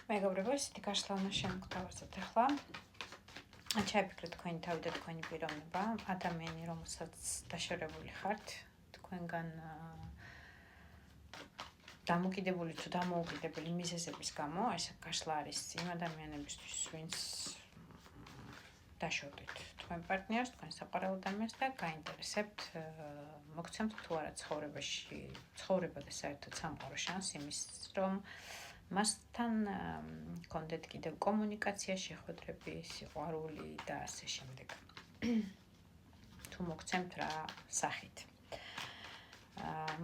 მეგობრებო, ისეთი გაშლავნა შემოგთავაზეთ ახლა. ჩაიფიქრეთ თქვენი თავი და თქვენი პიროვნება, ადამიანი, რომელსაც დაშორებული ხართ, თქვენგან დამოკიდებული თუ დამოუკიდებელი მიზეზების გამო, ეს გაშლა არის იმ ადამიანებისთვის, ვინც დაშორდით თქვენ პარტნიორს, თქვენ საყვარელ ადამიანს და გაინტერესებთ, მოგცემთ თუ არა ცხოვრება და საერთოდ სამყარო შანსი იმის, რომ მასთან კონდეთ კიდევ კომუნიკაცია, შეხვედრები, სიყვარული და ასე შემდეგ. თუ მოგცემთ რა სახით.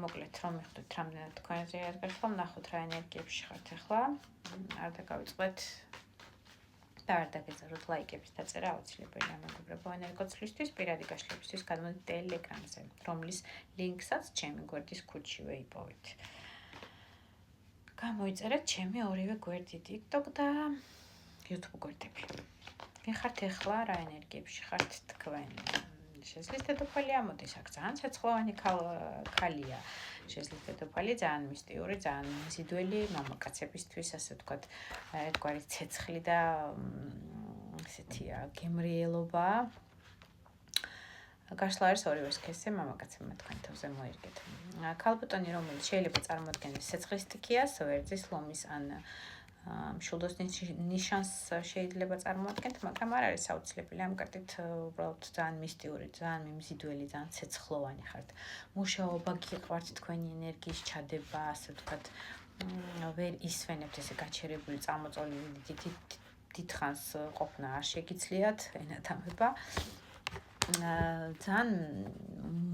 მოკლედ რომ მიხდეთ რამდენად თქვენზე ადგილს, ნახოთ რა ენერგიებში ხართ ახლა. არ დაგავიწყდეთ და არ დაგეძაროთ ლაიკების დაწერა აუცილებელია მეგობრებო ენერგოცლისთვის, პირადი გაშლებისთვის გადმოდით ტელეგრამზე, რომლის ლინკსაც ჩემი გვერდის ქუდშივე იპოვეთ. გამოიწერეთ ჩემი ორივე გვერდი TikTok და YouTube გვერდები. ვინ ხართ ახლა, რა ენერგიებში ხართ თქვენ? Შეძლით დედოფალია, მოდის აქ ძალიან ცეცხლოვანი ქალია. შეძლით დედოფალი ძალიან მისტიური, ძალიან მიზიდველი მამაკაცებისთვის, ასე ვთქვათ, ერთგვარი ცეცხლი და ესეთია გემრიელობა. გაშლა არის ორივე სქესზე, მამაკაცებმა თქვენ თავზე მოერგეთ. ქალბატონი, რომელიც შეიძლება წარმოადგენდეს ცეცხლის სტიქიას, ვერძის, ლომის ან მშვილდოს ნიშანს შეიძლება წარმოადგენთ, მაგრამ არ არის აუცილებელი. ამ კარტით უბრალოდ ძალიან მისტიური, ძალიან მიმზიდველი, ძალიან ცეცხლოვანი ხართ. მუშაობა გიყვართ, თქვენი ენერგიის ჩადება, ასე ვთქვათ, ვერ ისვენებთ ესე გაჩერებული, წამოწოლილი დიდხანს ყოფნა არ შეგიძლიათ, ენათამება. ძალიან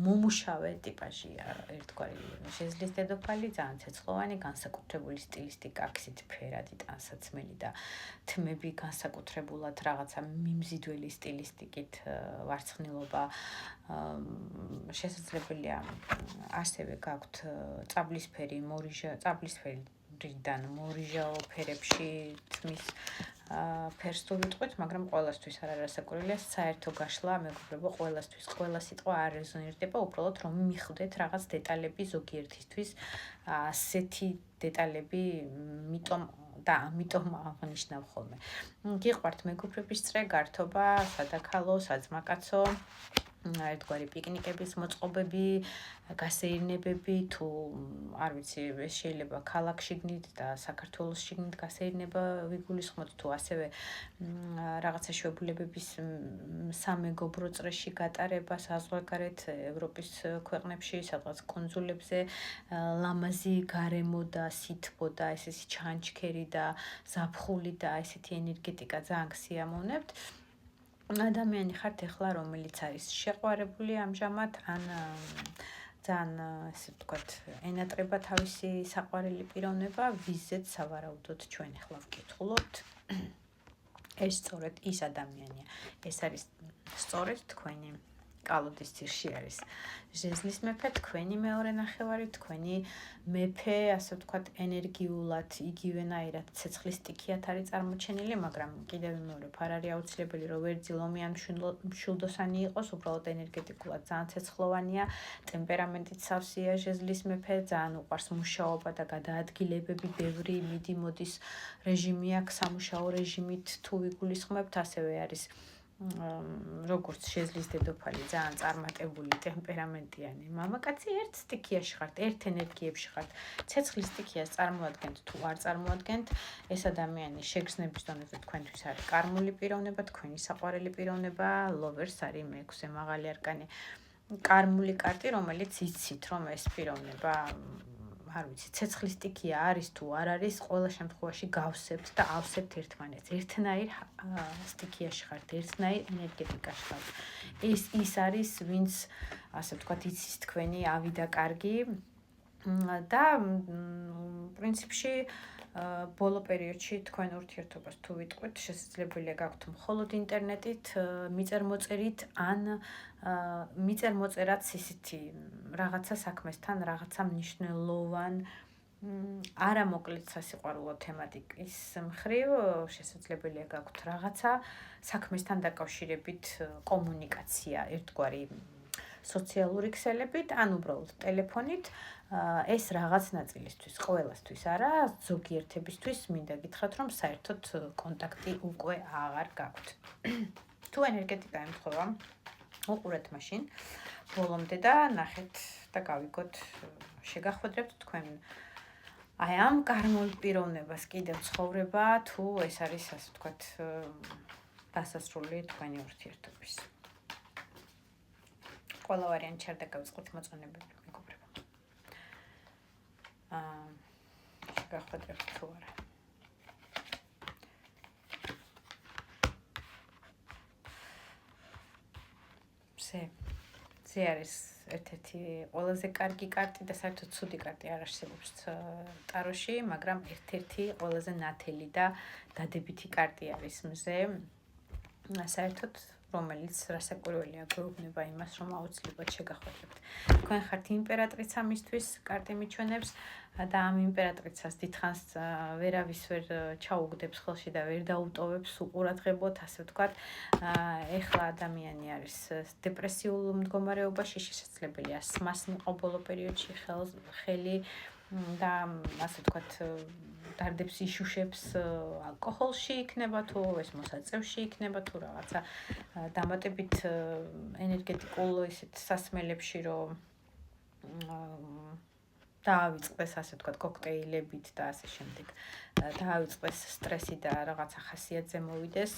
მომუშავე ტიპაჟია ერთგვარი შეძლის დედოფალი, ძალიან ცეცხლოვანი, განსაკუთრებული სტილისტიკა, აქსით ფერადი, ტანსაცმელი და თმები განსაკუთრებულად რაღაცა მიმზიდველი სტილისტიკით ვარცხნილობა. შესაძლებელია ასევე გაქვთ წაბლისფერი, წაბლისფერიდან მორიჟაო ფერებში თმის ფერს თუ ვიტყვით, მაგრამ ყველასთვის არ არასაკურველია საერთო გაშლა, მეგობრებო, ყველასთვის, ყველა სიტყვა არ რეზონირდება, უბრალოდ რომ მიხვდეთ რაღაც დეტალები ზოგიერთისთვის, ასეთი დეტალები, ამიტომ აღნიშნავ ხოლმე. გიყვართ მეგობრების წრე, გართობა, სადაქალო, საძმაკაცო, ერთგვარი პიკნიკების მოწყობები, გასეირნებები, თუ არ ვიცი, ეს შეიძლება ქალაქ შიგნით და საქართველოს შიგნით გასეირნება ვიგულისხმოთ, თუ ასევე რაღაცა შეუძლებების სამეგობრო წრეში გატარება საზღვარგარეთ ევროპის ქვეყნებში, სადღაც კუნძულებზე, ლამაზი გარემო და სითბო და ესეთი ჩანჩქერი და ზაფხული და ესეთი ენერგეტიკა ძალიან გსიამოვნებთ. ადამიანი ხართ ახლა, რომელიც არის შეყვარებული ამჟამად, ან ძალიან, ესე ვთქვათ, ენატრება თავისი საყვარელი პიროვნება, ვიზეთ სავარაუდოდ ჩვენ ახლა ვკითხულობთ. ეს სწორედ ის ადამიანია. ეს არის სწორედ თქვენი კალოდის ძირში არის. ჟეზლის მეფე, თქვენი მეორე ნახევარი, თქვენი მეფე, ასე ვთქვათ, ენერგიულად, იგივენაირად ცეცხლის სტიქიათ არის წარმოჩენილი, მაგრამ კიდევ მეორე არ არის აუცილებელი, რომ ვერძი, ლომი ან მშვილდოსანი იყოს, უბრალოდ ენერგეტიკულად ძალიან ცეცხლოვანია, ტემპერამენტით სავსეა ჟეზლის მეფე, ძალიან უყვარს მუშაობა და გადაადგილებები, ბევრი მიდი-მოდის რეჟიმი აქვს, სამუშაო რეჟიმით თუ ვიგულისხმებთ, ასევე არის როგორც შეძლის დედოფალი, ძალიან წარმატებული, ტემპერამენტიანი მამაკაცი, ერთ სტიქიაში ხართ, ერთ ენერგიებში ხართ. ცეცხლის სტიქიას წარმოადგენთ თუ არ წარმოადგენთ, ეს ადამიანი შეგრძნების დონეზე თქვენთვის არის კარმული პიროვნება, თქვენი საყვარელი პიროვნება, ლოვერს არის მეექვსე მაღალი არკანი. კარმული კარტი, რომელიც იცით, რომ ეს პიროვნება არ ვიცი, ცეცხლის სტიქია არის თუ არ არის, ყველა შემთხვევაში გავსებთ და ავსებთ ერთმანეთს. ერთნაირ სტიქიაში ხართ, ერთნაირ ენერგეტიკაში ხართ. ის არის, ვინც, ასე ვთქვათ, იცის თქვენი ავიდა კარგი და პრინციპში ბოლო პერიოდში თქვენ ურთიერთობას თუ ვიტყვით, შესაძლებელია გაქვთ მხოლოდ ინტერნეტით, მიწერ-მოწერით ან მიწერ-მოწერაც ისეთი რაღაცა საქმესთან, რაღაცა მნიშვნელოვან არა მოკლედ სასიყვარულო თემატიკის მხრივ, შესაძლებელია გაქვთ რაღაცა საქმესთან დაკავშირებით კომუნიკაცია, ერთგვარი სოციალური ქსელებით, ან უბრალოდ ტელეფონით. ეს რაღაც ნაწილისთვის, ყველასთვის არა, ზოგიერთებისთვის მინდა გითხრათ, რომ საერთოდ კონტაქტი უკვე აღარ გაქვთ. თუ ენერგეტიკა ემთხვევა, უყურეთ მაშინ ბოლომდე და ნახეთ და გავიგოთ, შეგახვედრებთ თქვენ აი ამ გარემოულ პიროვნებას კიდევ ცხოვრება, თუ ეს არის ასე ვთქვათ დასასრული თქვენი ურთიერთობის. ყველა ვარიანტი ჩერდა გავიწყოთ მოწონებები მეგობრებო. შეგახვედრებთ თუ არა. ზე არის ერთ-ერთი ყველაზე კარგი კარტი და საერთოდ ცუდი კარტი არ არსებობს ტაროში, მაგრამ ერთ-ერთი ყველაზე ნათელი და დადებითი კარტი არის მზე. საერთოდ რომელიც რასაკვირველია გვეუბნება იმას, რომ აუცილებლად შეგახვედრებთ. თქვენ ხართ იმპერატრიცა მისთვის კარტი მიჩვენებს და ამ იმპერატრიცას დიდხანს ვერავის ვერ ჩაუგდებს ხელში და ვერ დაუტოვებს უყურადღებოთ, ასე ვთქვათ. ეხლა ადამიანი არის დეპრესიულ მდგომარეობაში, შესაძლებელია სმას მიყო ბოლო პერიოდში ხელი და ასე ვთქვათ დარდებს იშუშებს ალკოჰოლში იქნება თუ ეს მოსაწევში იქნება თუ რაღაცა დამატებით ენერგეტიკულ ისეთ სასმელებში რომ დაავიწყდეს ასე ვთქვათ კოქტეილებით და ასე შემდეგ. დაავიწყდეს სტრესი და რაღაცა ხასიათზე მოვიდეს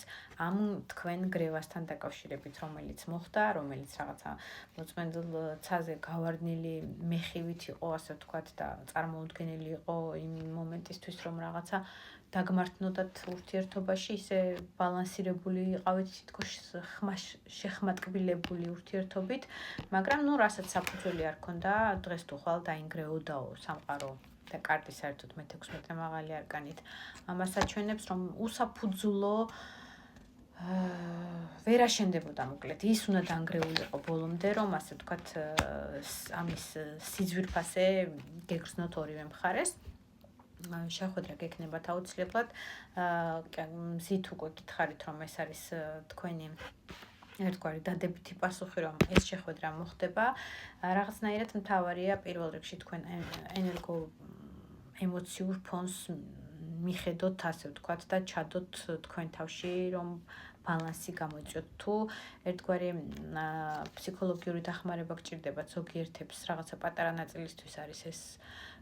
ამ თქვენ გრევასთან დაკავშირებით, რომელიც მოხდა, რომელიც რაღაცა მოწმენდელ ცაზე გავარდნილი მეხივით იყო, ასე ვთქვათ და წარმოუდგენელი იყო იმ მომენტისთვის, რომ რაღაცა დაგმართნოდათ ურთიერთობაში, ისე ბალანსირებული იყავით თითქოს შეხმატკბილებული ურთიერთობით, მაგრამ ნუ რასაც საფუძველი არ ქონდა, დღეს თუ ხვალ დაინგრეოდაო სამყარო და კარტი საერთოდ მე-16 მაღალი არკანით ამას აჩვენებს, რომ უსაფუძვლო ვერ აშენდებოდა მოკლედ. ის უნდა დაანგრეულიყო ბოლომდე, რომ ასე ვთქვათ ამის სიძვირფასე გეგრძნოთ ორივე მხარეს. შეხვედრა გექნებათ აუცილებლად. მზით უკვე გითხარით, რომ ეს არის თქვენი ერთგვარი დადებითი პასუხი, რომ ეს შეხვედრა მოხდება. რაღაცნაირად მთავარია პირველ რიგში თქვენ ენერგო ემოციურ ფონს მიხედოთ, ასე ვთქვათ და ჩადოთ თქვენ თავში, რომ ბალანსი გამოიწვიოთ. თუ ერთგვარი ფსიქოლოგიური დახმარება გჭირდებათ ზოგიერთებს რაღაცა პატარა ნაწილისთვის არის ეს,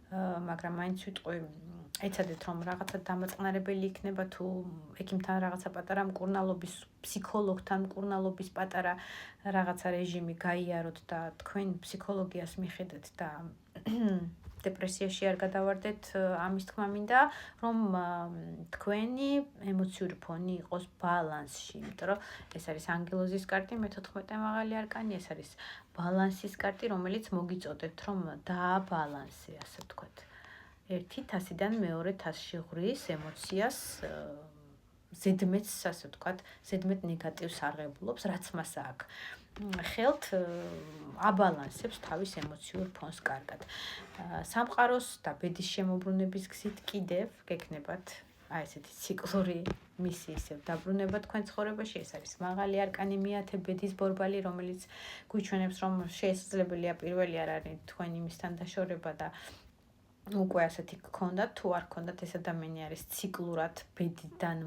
მაგრამ მაინც ვიტყვი ეცადეთ რომ რაღაცა დამაწყნარებელი იქნება თუ ექიმთან რაღაცა პატარა მკურნალობის, ფსიქოლოგთან მკურნალობის პატარა რაღაცა რეჟიმი გაიაროთ და თქვენ ფსიქოლოგიას მიხედეთ და დეპრესიაში არ გადავარდეთ, ამის თქმა მინდა, რომ თქვენი ემოციური ფონი იყოს ბალანსში, იმიტომ რომ ეს არის ანგელოზის კარტი, მე-14 მაღალი არკანი, ეს არის ბალანსის კარტი, რომელიც მოგიწოდეთ, რომ დააბალანსე, ასე ვთქვათ. ერთი თასიდან მეორე თასში ღვრის ემოციას ზედმეტს, ასე ვთქვათ, ზედმეტ ნეგატივს აღებულობს, რაც მას აქვს. ხელთ აბალანსებს თავის ემოციურ ფონს კარგად. სამყაროს და ბედის შემოbrunების გზით კიდევ გექნებათ აი ესეთი ციკლური მისიის დაბრუნება თქვენ ცხოვრებაში. ეს არის მაღალი არკანი მეათე ბედის ბორბალი, რომელიც გვიჩვენებს, რომ შესაძლებელია პირველი არ არის თქვენ იმისთან დაშორება და უკვე ასეთი გქონდათ, თუ არ გქონდათ, ეს ადამიანი არის ციკლურად ბედიდან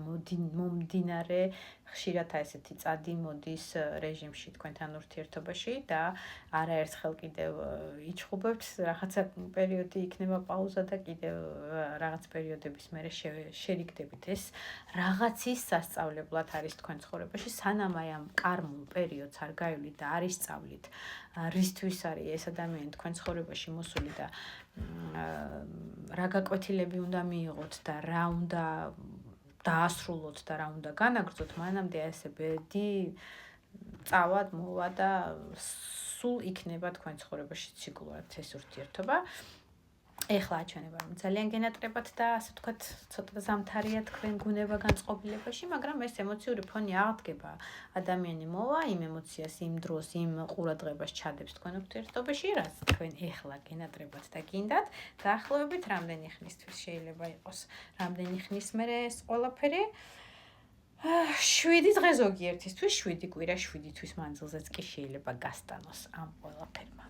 მომდინარე, ხშირად ესეთი წადი მოდის რეჟიმში თქვენთან ურთიერთობაში და არაერთხელ კიდევ იჩხუბებთ, რაღაცა პერიოდი იქნება პაუზა და კიდევ რაღაც პერიოდების მერე შერიგდებით. ეს რაღაცის სასწავლებლად არის თქვენ ცხოვრებაში, სანამ აი ამ კარმულ პერიოდს არ გაივლით და არ ისწავლით, რისთვის არის ეს ადამიანი თქვენ ცხოვრებაში მოსული და რა გაკვეთილები უნდა მიიღოთ და რა უნდა დაასრულოთ და რა უნდა განაგრძოთ, მანამდე ესე ბედი წავად, მოვა და სულ იქნება თქვენ ცხოვრებაში ციკლურად ეს ურთიერთობა. ეხლა აჩვენება, რომ ძალიან გენატრებათ და ასე ვთქვათ, ცოტა ზამთარია თქვენ გუნება განწყობილებაში, მაგრამ ეს ემოციური ფონი აღდგება. ადამიანი მოვა იმ ემოციას, იმ დროს, იმ ყურადღებას ჩადებს თქვენ ურთიერთობაში, რაც თქვენ ეხლა გენატრებათ და გინდათ. დაახლოებით რამდენი ხნისთვის შეიძლება იყოს, რამდენი ხნის მერე ეს ყველაფერი. 7 დღე ზოგიერთისთვის, 7 კვირა 7 თვის მანძილზეც კი შეიძლება გასტანოს ამ ყველაფერმა.